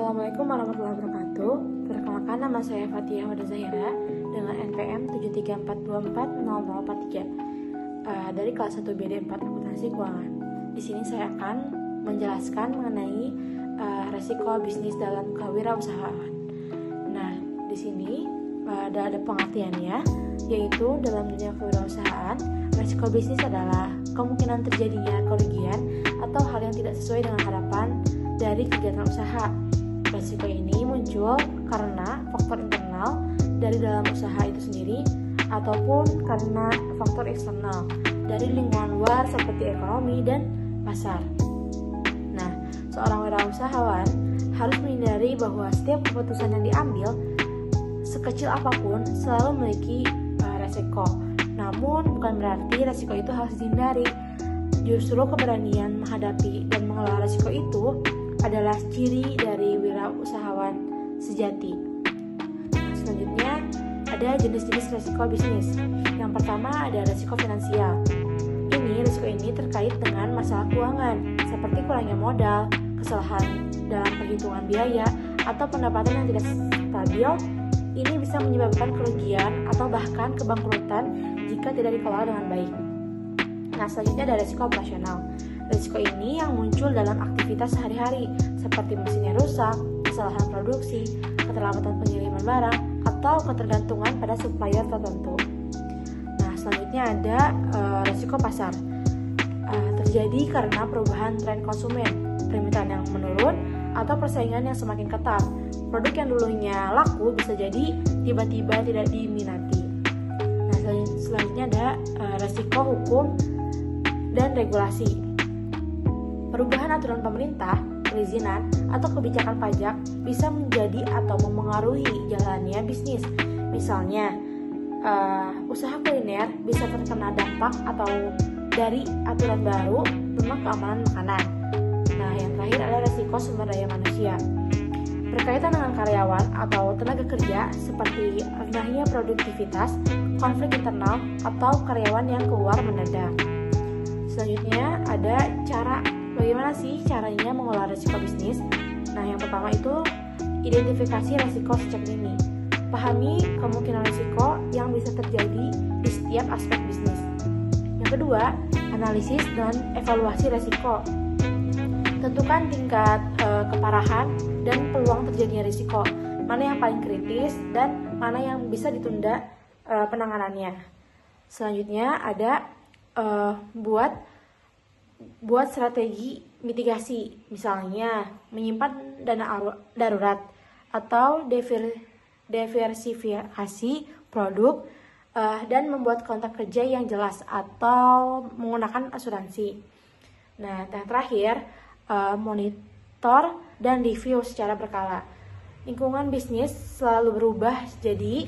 Assalamualaikum warahmatullahi wabarakatuh. Perkenalkan, nama saya Fathia Wada Zahira dengan NPM 73424043 dari kelas 1 BD 4 Akuntansi Keuangan. Di sini saya akan menjelaskan mengenai resiko bisnis dalam kewirausahaan. Nah, di sini ada pengertiannya, yaitu dalam dunia kewirausahaan, resiko bisnis adalah kemungkinan terjadinya kerugian atau hal yang tidak sesuai dengan harapan dari kegiatan usaha. Resiko ini muncul karena faktor internal dari dalam usaha itu sendiri ataupun karena faktor eksternal dari lingkungan luar seperti ekonomi dan pasar. Nah, seorang wirausahawan harus menghindari bahwa setiap keputusan yang diambil, sekecil apapun, selalu memiliki resiko. Namun bukan berarti resiko itu harus dihindari. Justru keberanian menghadapi dan mengelola resiko itu adalah ciri dari wirausahawan sejati. Selanjutnya ada jenis-jenis resiko bisnis. Yang pertama ada resiko finansial. Resiko ini terkait dengan masalah keuangan seperti kurangnya modal, kesalahan dalam perhitungan biaya, atau pendapatan yang tidak stabil. Ini bisa menyebabkan kerugian atau bahkan kebangkrutan jika tidak dikelola dengan baik. Nah, selanjutnya ada resiko operasional. Risiko ini yang muncul dalam aktivitas sehari-hari seperti mesinnya rusak, kesalahan produksi, keterlambatan pengiriman barang, atau ketergantungan pada supplier tertentu. Nah, selanjutnya ada risiko pasar. Terjadi karena perubahan tren konsumen, permintaan yang menurun, atau persaingan yang semakin ketat. Produk yang dulunya laku bisa jadi tiba-tiba tidak diminati. Nah, selanjutnya ada risiko hukum dan regulasi. Perubahan aturan pemerintah, perizinan, atau kebijakan pajak bisa menjadi atau memengaruhi jalannya bisnis. Misalnya, usaha kuliner bisa terkena dampak atau dari aturan baru tentang keamanan makanan. Nah, yang terakhir adalah resiko sumber daya manusia. Berkaitan dengan karyawan atau tenaga kerja seperti rendahnya produktivitas, konflik internal, atau karyawan yang keluar mendadak. Selanjutnya ada bagaimana sih caranya mengelola risiko bisnis? Nah, yang pertama itu identifikasi risiko sejak dini. Pahami kemungkinan risiko yang bisa terjadi di setiap aspek bisnis. Yang kedua, analisis dan evaluasi risiko. Tentukan tingkat keparahan dan peluang terjadinya risiko. Mana yang paling kritis dan mana yang bisa ditunda penanganannya. Selanjutnya ada buat strategi mitigasi, misalnya menyimpan dana darurat atau diversifikasi produk dan membuat kontrak kerja yang jelas atau menggunakan asuransi. Nah, yang terakhir monitor dan review secara berkala. Lingkungan bisnis selalu berubah, jadi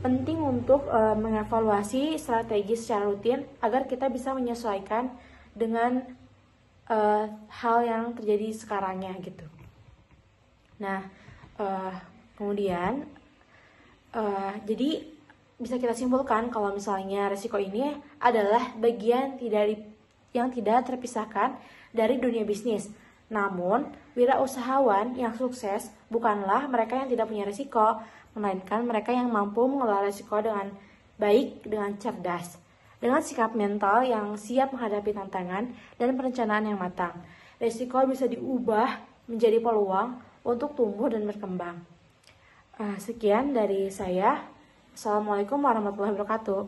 penting untuk mengevaluasi strategi secara rutin agar kita bisa menyesuaikan dengan hal yang terjadi sekarangnya gitu. Nah, kemudian jadi bisa kita simpulkan kalau misalnya resiko ini adalah bagian yang tidak terpisahkan dari dunia bisnis. Namun, wirausahawan yang sukses bukanlah mereka yang tidak punya risiko, melainkan mereka yang mampu mengelola risiko dengan baik, dengan cerdas, dengan sikap mental yang siap menghadapi tantangan dan perencanaan yang matang. Risiko bisa diubah menjadi peluang untuk tumbuh dan berkembang. Sekian dari saya. Assalamualaikum warahmatullahi wabarakatuh.